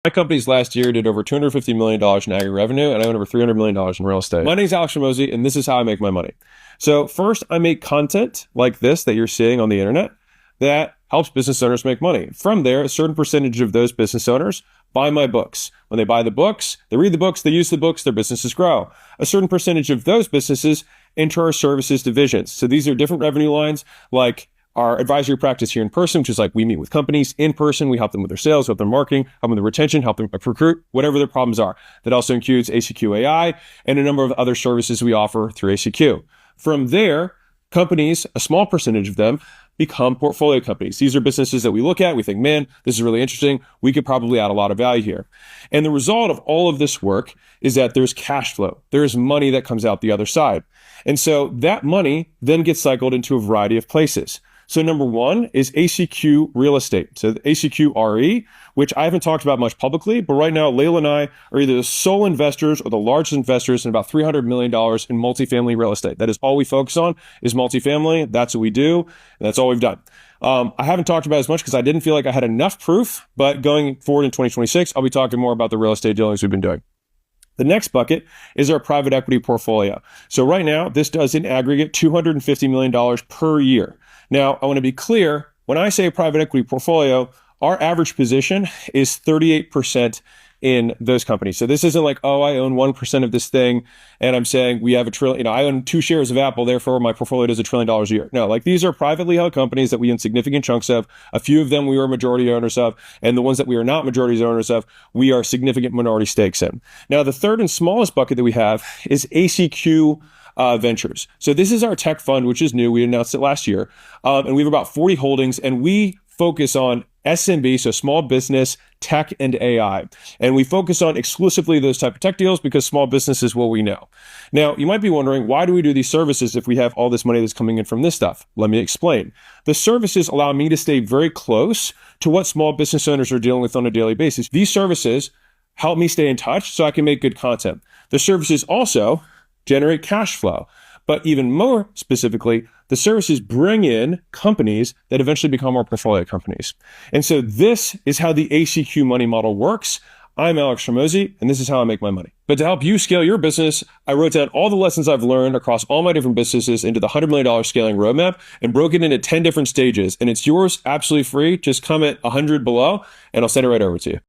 My companies last year did over $250 million in aggregate revenue, and I own over $300 million in real estate. My name is Alex Harmozi, and this is how I make my money. So first, I make content like this that you're seeing on the internet that helps business owners make money. From there, a certain percentage of those business owners buy my books. When they buy the books, they read the books, they use the books, their businesses grow. A certain percentage of those businesses enter our services divisions. So these are different revenue lines, like our advisory practice here in person, which is like we meet with companies in person. We help them with their sales, help them marketing, help them with their retention, help them recruit, whatever their problems are. That also includes ACQ AI and a number of other services we offer through ACQ. From there, companies, a small percentage of them, become portfolio companies. These are businesses that we look at, we think, man, this is really interesting. We could probably add a lot of value here. And the result of all of this work is that there's cash flow. There's money that comes out the other side. And so that money then gets cycled into a variety of places. So number one is ACQ real estate. So the ACQ RE, which I haven't talked about much publicly, but right now Layla and I are either the sole investors or the largest investors in about $300 million in multifamily real estate. That is all we focus on is multifamily. That's what we do. And that's all we've done. I haven't talked about it as much because I didn't feel like I had enough proof, but going forward in 2026, I'll be talking more about the real estate dealings we've been doing. The next bucket is our private equity portfolio. So right now, this does in aggregate $250 million per year. Now, I want to be clear, when I say private equity portfolio, our average position is 38% in those companies. So this isn't like, oh, I own 1% of this thing, and I'm saying we have a trillion, I own 2 shares of Apple, therefore my portfolio does $1 trillion a year. No, like these are privately held companies that we own significant chunks of. A few of them we are majority owners of, and the ones that we are not majority owners of, we are significant minority stakes in. Now, the third and smallest bucket that we have is ACQ Ventures. So this is our tech fund, which is new. We announced it last year. And we have about 40 holdings, and we focus on SMB, so small business, tech, and AI. And we focus on exclusively those type of tech deals because small business is what we know. Now, you might be wondering, why do we do these services if we have all this money that's coming in from this stuff? Let me explain. The services allow me to stay very close to what small business owners are dealing with on a daily basis. These services help me stay in touch so I can make good content. The services also generate cash flow. But even more specifically, the services bring in companies that eventually become our portfolio companies. And so this is how the ACQ money model works. I'm Alex Harmozi, and this is how I make my money. But to help you scale your business, I wrote down all the lessons I've learned across all my different businesses into the $100 million scaling roadmap and broke it into 10 different stages. And it's yours absolutely free. Just comment 100 below, and I'll send it right over to you.